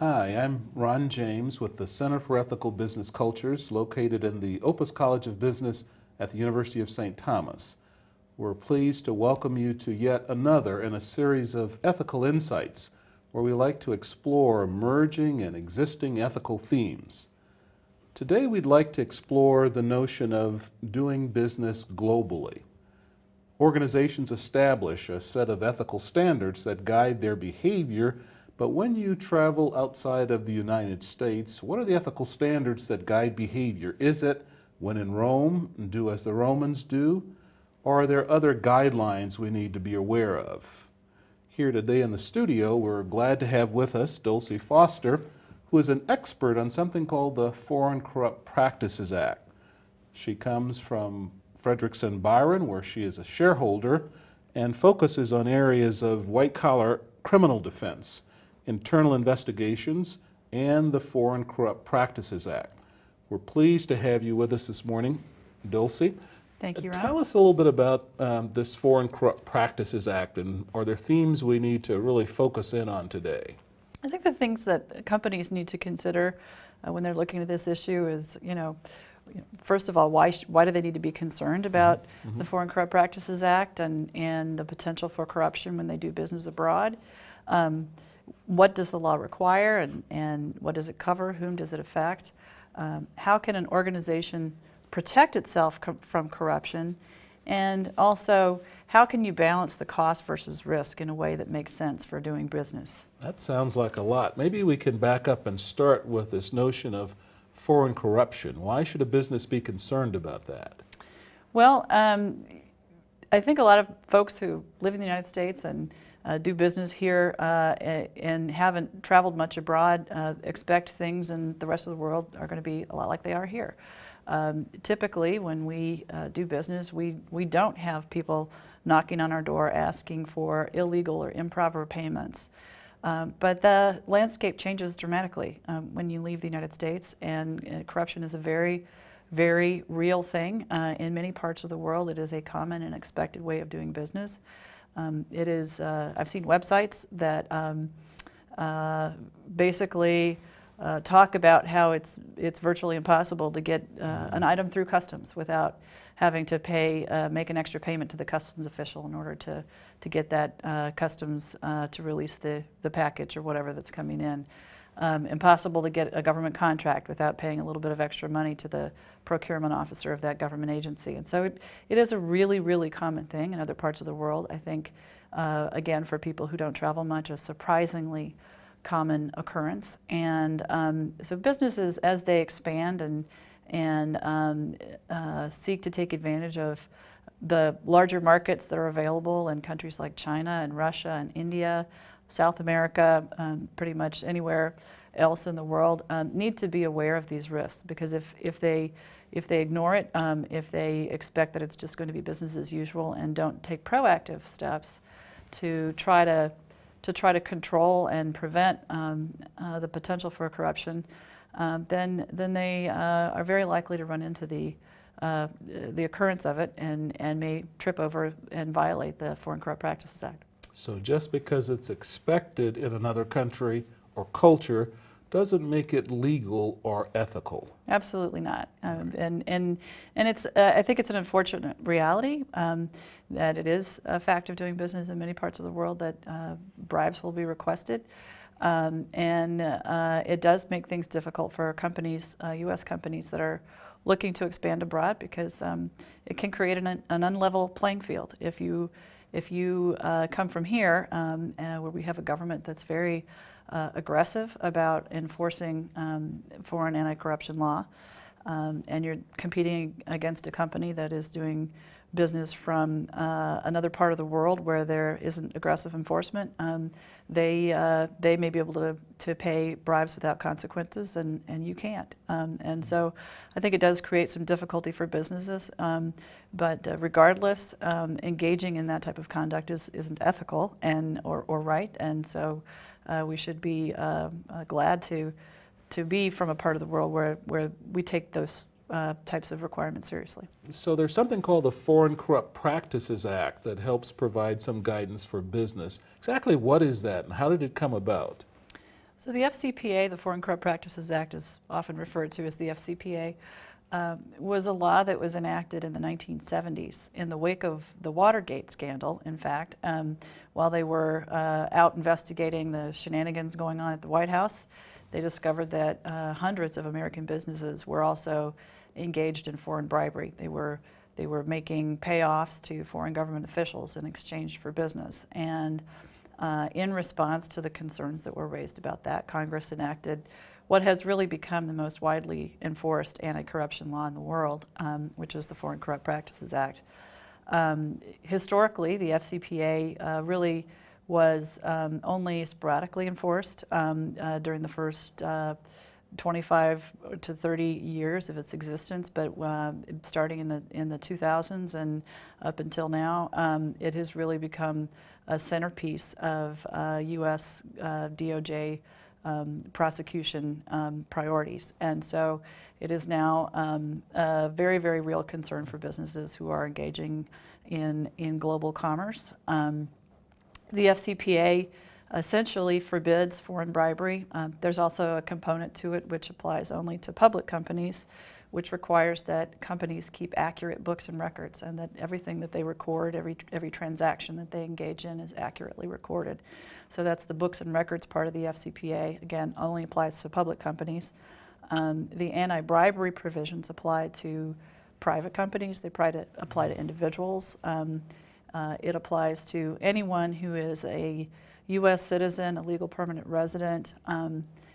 Hi, I'm Ron James with the Center for Ethical Business Cultures located in the Opus College of Business at the University of St. Thomas. We're pleased to welcome you to yet another in a series of ethical insights where we like to explore emerging and existing ethical themes. Today we'd like to explore the notion of doing business globally. Organizations establish a set of ethical standards that guide their behavior, but when you travel outside of the United States, what are the ethical standards that guide behavior? Is it, when in Rome, do as the Romans do? Or are there other guidelines we need to be aware of? Here today in the studio, we're glad to have with us Dulce Foster, who is an expert on something called the Foreign Corrupt Practices Act. She comes from Fredrikson Byron, where she is a shareholder, and focuses on areas of white-collar criminal defense, internal investigations, and the Foreign Corrupt Practices Act. We're pleased to have you with us this morning, Dulce. Thank you, Ron. Tell us a little bit about this Foreign Corrupt Practices Act, and are there themes we need to really focus in on today? I think the things that companies need to consider when they're looking at this issue is, first of all, why do they need to be concerned about the Foreign Corrupt Practices Act and the potential for corruption when they do business abroad? What does the law require and what does it cover? Whom does it affect? How can an organization protect itself from corruption? And also, how can you balance the cost versus risk in a way that makes sense for doing business? That sounds like a lot. Maybe we can back up and start with this notion of foreign corruption. Why should a business be concerned about that? Well, I think a lot of folks who live in the United States and do business here and haven't traveled much abroad expect things in the rest of the world are going to be a lot like they are here. Typically, when we do business, we don't have people knocking on our door asking for illegal or improper payments. But the landscape changes dramatically when you leave the United States, and corruption is a very, very real thing. In many parts of the world, it is a common and expected way of doing business. It is, I've seen websites that basically talk about how it's virtually impossible to get an item through customs without having to make an extra payment to the customs official in order to get that customs to release the package or whatever that's coming in. Impossible to get a government contract without paying a little bit of extra money to the procurement officer of that government agency. And so it is a really, really common thing in other parts of the world. I think, again, for people who don't travel much, a surprisingly common occurrence. And so businesses, as they expand and seek to take advantage of the larger markets that are available in countries like China and Russia and India, South America, pretty much anywhere else in the world, need to be aware of these risks, because if they ignore it, if they expect that it's just going to be business as usual and don't take proactive steps to try to control and prevent the potential for corruption, then they are very likely to run into the occurrence of it and may trip over and violate the Foreign Corrupt Practices Act. So just because it's expected in another country or culture doesn't make it legal or ethical. Absolutely not. And it's I think it's an unfortunate reality that it is a fact of doing business in many parts of the world that bribes will be requested. It does make things difficult for companies, U.S. companies that are looking to expand abroad, because it can create an unlevel playing field. If you come from here, where we have a government that's very aggressive about enforcing foreign anti-corruption law, and you're competing against a company that is doing business from another part of the world where there isn't aggressive enforcement, they may be able to pay bribes without consequences, and you can't. And so I think it does create some difficulty for businesses, but regardless, engaging in that type of conduct isn't ethical or right, and so we should be glad to be from a part of the world where we take those types of requirements seriously. So there's something called the Foreign Corrupt Practices Act that helps provide some guidance for business. Exactly what is that, and how did it come about? So the FCPA, the Foreign Corrupt Practices Act, is often referred to as the FCPA, was a law that was enacted in the 1970s in the wake of the Watergate scandal, in fact. While they were out investigating the shenanigans going on at the White House, they discovered that hundreds of American businesses were also engaged in foreign bribery. They were making payoffs to foreign government officials in exchange for business. And in response to the concerns that were raised about that, Congress enacted what has really become the most widely enforced anti-corruption law in the world, which is the Foreign Corrupt Practices Act. Historically, the FCPA really was only sporadically enforced during the first 25 to 30 years of its existence, but starting in the 2000s and up until now, it has really become a centerpiece of U.S. DOJ prosecution priorities. And so it is now a very, very real concern for businesses who are engaging in global commerce. The FCPA essentially forbids foreign bribery. There's also a component to it which applies only to public companies, which requires that companies keep accurate books and records, and that everything that they record, every transaction that they engage in, is accurately recorded. So that's the books and records part of the FCPA. Again, only applies to public companies. The anti-bribery provisions apply to private companies. They apply to individuals. It applies to anyone who is a U.S. citizen, a legal permanent resident.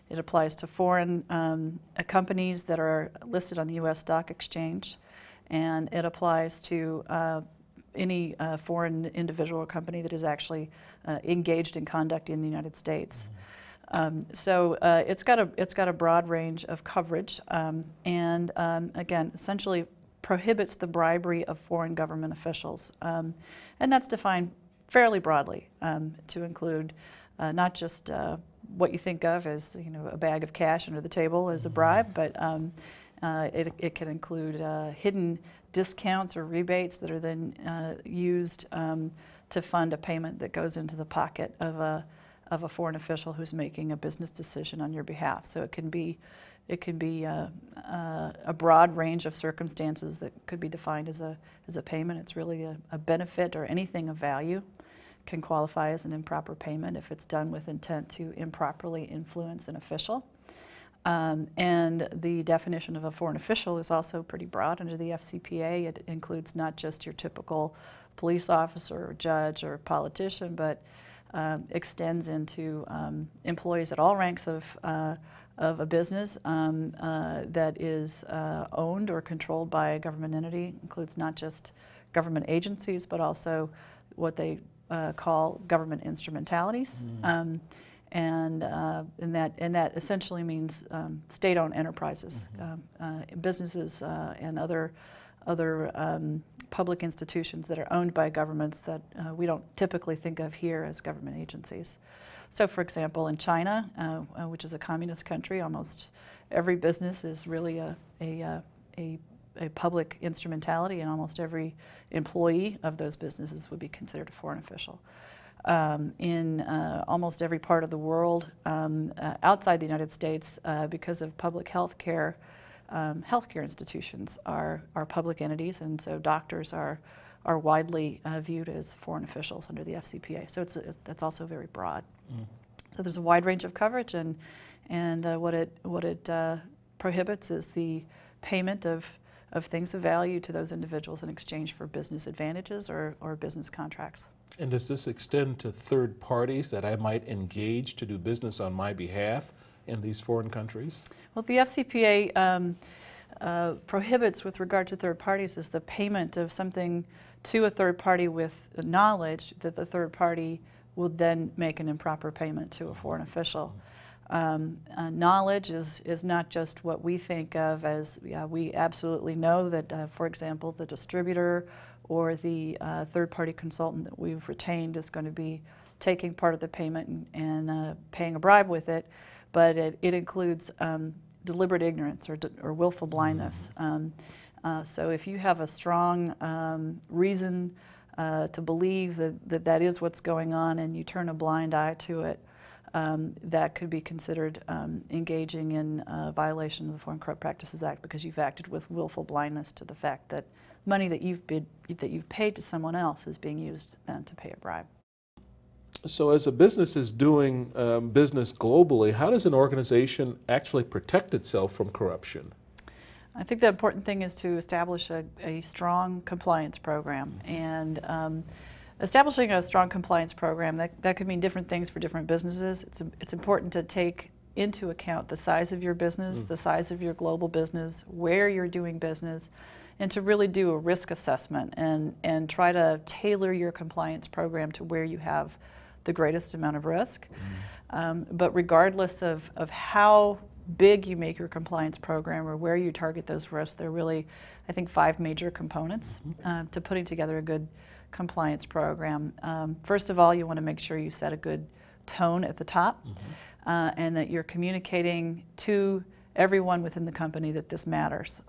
It applies to foreign companies that are listed on the U.S. Stock Exchange, and it applies to any foreign individual or company that is actually engaged in conduct in the United States. So it's got a broad range of coverage, and again, essentially prohibits the bribery of foreign government officials, and that's defined fairly broadly to include not just what you think of as, you know, a bag of cash under the table as a bribe, but it can include hidden discounts or rebates that are then used to fund a payment that goes into the pocket of a foreign official who's making a business decision on your behalf. So it can be a broad range of circumstances that could be defined as a payment. It's really a benefit, or anything of value can qualify as an improper payment if it's done with intent to improperly influence an official. And the definition of a foreign official is also pretty broad under the FCPA. It includes not just your typical police officer or judge or politician, but extends into employees at all ranks of a business that is owned or controlled by a government entity. It includes not just government agencies, but also what they call government instrumentalities, and that essentially means state-owned enterprises, businesses, and other public institutions that are owned by governments that we don't typically think of here as government agencies. So, for example, in China, which is a communist country, almost every business is really a public instrumentality, and almost every employee of those businesses would be considered a foreign official. In almost every part of the world outside the United States, because of public health care, healthcare institutions are public entities, and so doctors are widely viewed as foreign officials under the FCPA. So that's also very broad. So there's a wide range of coverage, and what it prohibits is the payment of things of value to those individuals in exchange for business advantages or business contracts. And does this extend to third parties that I might engage to do business on my behalf in these foreign countries? Well, the FCPA prohibits, with regard to third parties, is the payment of something to a third party with knowledge that the third party will then make an improper payment to a foreign official. Knowledge is not just what we think of as, we absolutely know that, for example, the distributor or the third-party consultant that we've retained is going to be taking part of the payment and paying a bribe with it, but it includes deliberate ignorance or willful blindness. So if you have a strong reason to believe that is what's going on, and you turn a blind eye to it, that could be considered engaging in violation of the Foreign Corrupt Practices Act, because you've acted with willful blindness to the fact that money that you've paid to someone else is being used then to pay a bribe. So as a business is doing business globally, how does an organization actually protect itself from corruption? I think the important thing is to establish a strong compliance program. And establishing a strong compliance program, that could mean different things for different businesses. It's important to take into account the size of your business, the size of your global business, where you're doing business, and to really do a risk assessment and try to tailor your compliance program to where you have the greatest amount of risk. But regardless of how big you make your compliance program or where you target those risks, there are really, I think, 5 major components to putting together a good compliance program. First of all, you want to make sure you set a good tone at the top and that you're communicating to everyone within the company that this matters.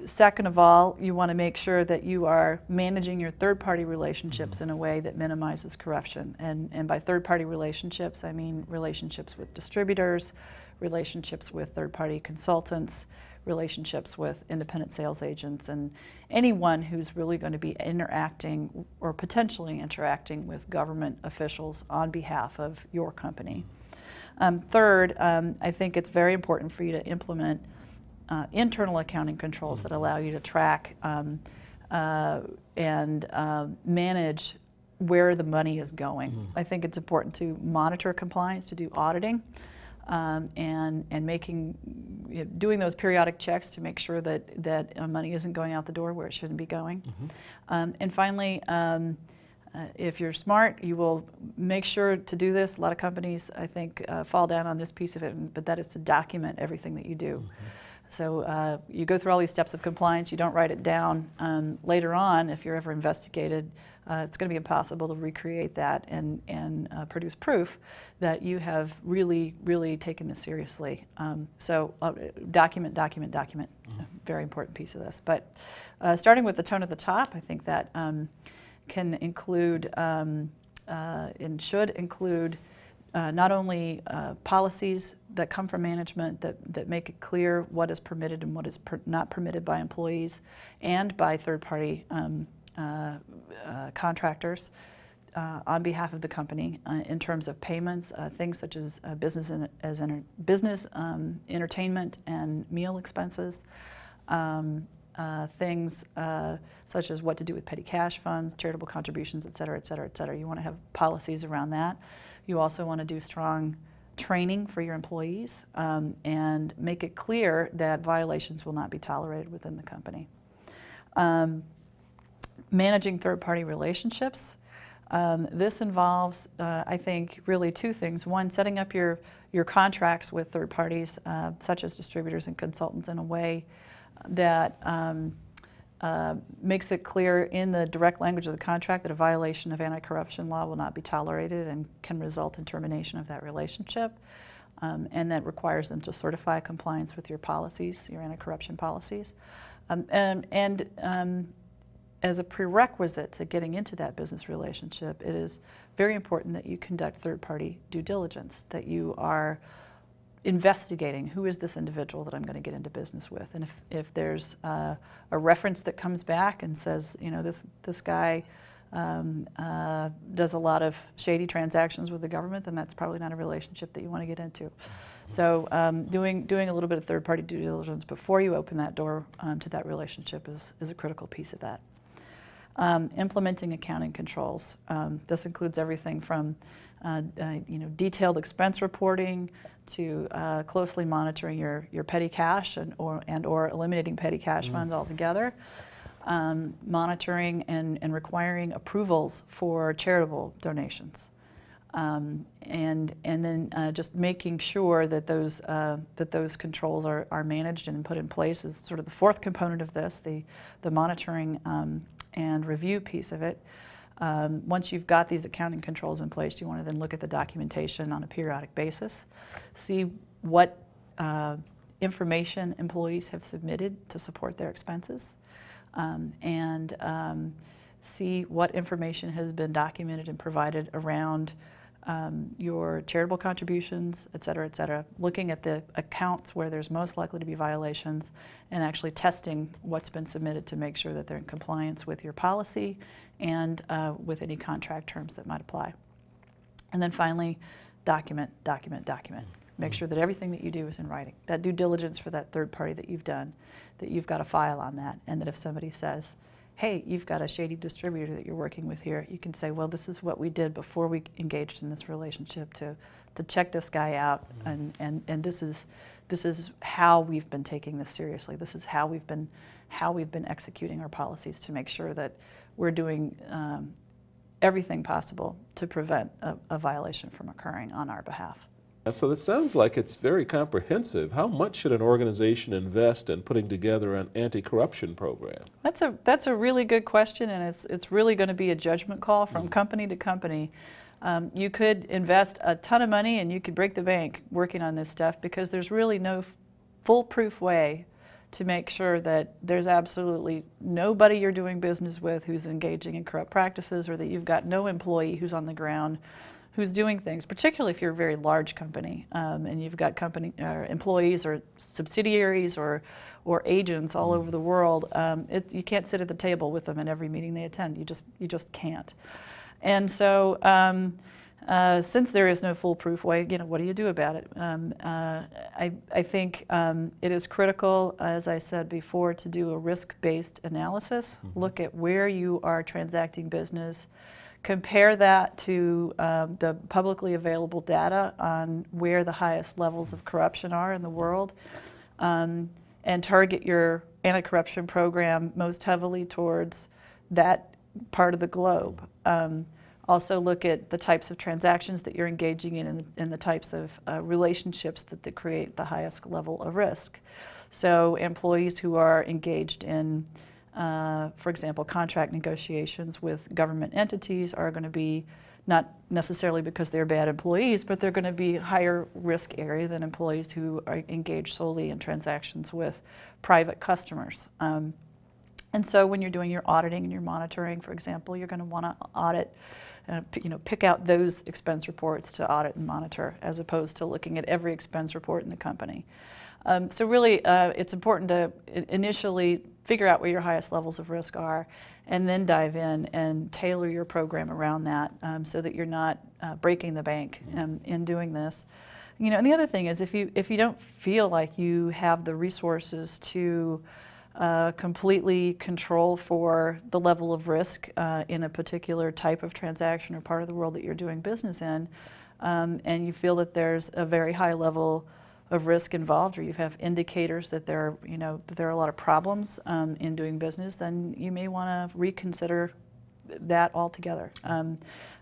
Second of all, you want to make sure that you are managing your third-party relationships in a way that minimizes corruption. And by third-party relationships, I mean relationships with distributors, relationships with third-party consultants, relationships with independent sales agents, and anyone who's really going to be interacting or potentially interacting with government officials on behalf of your company. Third, I think it's very important for you to implement internal accounting controls that allow you to track and manage where the money is going. I think it's important to monitor compliance, to do auditing, and doing those periodic checks to make sure that money isn't going out the door where it shouldn't be going. And finally, if you're smart, you will make sure to do this. A lot of companies, I think, fall down on this piece of it, but that is to document everything that you do. So you go through all these steps of compliance, you don't write it down. Later on, if you're ever investigated, it's going to be impossible to recreate that and produce proof that you have really, really taken this seriously. So document, document, document, a very important piece of this. But starting with the tone at the top, I think that can include and should include not only policies that come from management that make it clear what is permitted and what is not permitted by employees and by third-party contractors on behalf of the company in terms of payments, things such as business entertainment and meal expenses, things such as what to do with petty cash funds, charitable contributions, et cetera, et cetera, et cetera. You want to have policies around that. You also want to do strong training for your employees and make it clear that violations will not be tolerated within the company. Managing third-party relationships. This involves, I think, really 2 things. One, setting up your contracts with third parties, such as distributors and consultants, in a way that makes it clear in the direct language of the contract that a violation of anti-corruption law will not be tolerated and can result in termination of that relationship, and that requires them to certify compliance with your policies, your anti-corruption policies. As a prerequisite to getting into that business relationship, it is very important that you conduct third-party due diligence, that you are investigating who is this individual that I'm going to get into business with. And if there's a reference that comes back and says, you know, this guy does a lot of shady transactions with the government, then that's probably not a relationship that you want to get into. So doing a little bit of third-party due diligence before you open that door to that relationship is a critical piece of that. Implementing accounting controls. This includes everything from detailed expense reporting to closely monitoring your petty cash or eliminating petty cash funds altogether. Monitoring and requiring approvals for charitable donations. And then just making sure that those controls are managed and put in place is sort of the 4th component of this, the monitoring and review piece of it. Once you've got these accounting controls in place, you want to then look at the documentation on a periodic basis, see what information employees have submitted to support their expenses, and see what information has been documented and provided around your charitable contributions, et cetera, looking at the accounts where there's most likely to be violations and actually testing what's been submitted to make sure that they're in compliance with your policy and with any contract terms that might apply. And then finally, document. Make sure that everything that you do is in writing. That due diligence for that third party that you've done, that you've got a file on that, and that if somebody says, hey, you've got a shady distributor that you're working with here, you can say, well, this is what we did before we engaged in this relationship to check this guy out, and this is how we've been taking this seriously. This is how we've been executing our policies to make sure that we're doing everything possible to prevent a violation from occurring on our behalf. So it sounds like it's very comprehensive. How much should an organization invest in putting together an anti-corruption program? That's a really good question, and it's really going to be a judgment call from company to company. You could invest a ton of money and you could break the bank working on this stuff because there's really no foolproof way to make sure that there's absolutely nobody you're doing business with who's engaging in corrupt practices, or that you've got no employee who's on the ground who's doing things, particularly if you're a very large company and you've got employees or subsidiaries or agents all over the world. You can't sit at the table with them in every meeting they attend. You just can't. And so since there is no foolproof way, what do you do about it? I think it is critical, as I said before, to do a risk-based analysis. Look at where you are transacting business. Compare that to the publicly available data on where the highest levels of corruption are in the world, and target your anti-corruption program most heavily towards that part of the globe. Also look at the types of transactions that you're engaging in and the types of relationships that create the highest level of risk. So employees who are engaged in for example, contract negotiations with government entities are going to be, not necessarily because they're bad employees, but they're going to be higher risk area than employees who are engaged solely in transactions with private customers. And so when you're doing your auditing and your monitoring, for example, you're going to want to audit, pick out those expense reports to audit and monitor, as opposed to looking at every expense report in the company. So really, it's important to initially figure out where your highest levels of risk are, and then dive in and tailor your program around that so that you're not breaking the bank in doing this. And the other thing is, if you don't feel like you have the resources to completely control for the level of risk in a particular type of transaction or part of the world that you're doing business in, and you feel that there's a very high level of risk involved, or you have indicators that there are a lot of problems in doing business, then you may want to reconsider that altogether.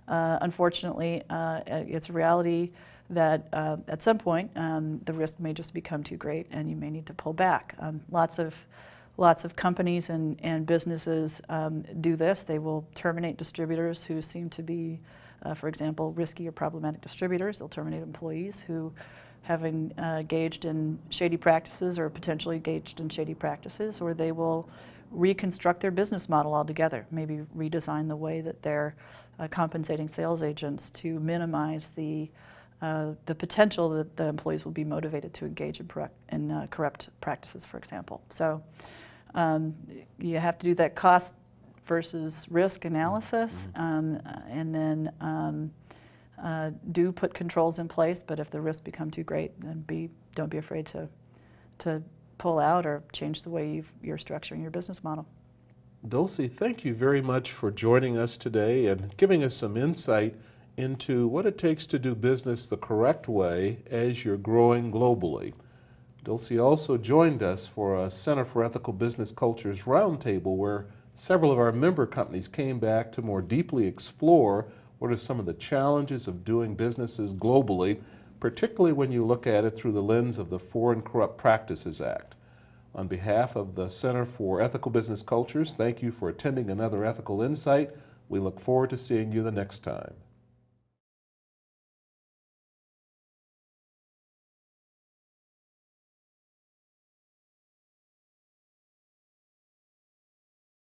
Unfortunately, it's a reality that at some point the risk may just become too great, and you may need to pull back. Lots of companies and businesses do this. They will terminate distributors who seem to be, for example, risky or problematic distributors. They'll terminate employees who having engaged in shady practices or potentially engaged in shady practices, or they will reconstruct their business model altogether, maybe redesign the way that they're compensating sales agents to minimize the potential that the employees will be motivated to engage in corrupt practices, for example. So you have to do that cost versus risk analysis, and then do put controls in place, but if the risks become too great, then don't be afraid to pull out or change the way you're structuring your business model. Dulce, thank you very much for joining us today and giving us some insight into what it takes to do business the correct way as you're growing globally. Dulce also joined us for a Center for Ethical Business Cultures roundtable where several of our member companies came back to more deeply explore what are some of the challenges of doing businesses globally, particularly when you look at it through the lens of the Foreign Corrupt Practices Act. On behalf of the Center for Ethical Business Cultures, thank you for attending another Ethical Insight. We look forward to seeing you the next time.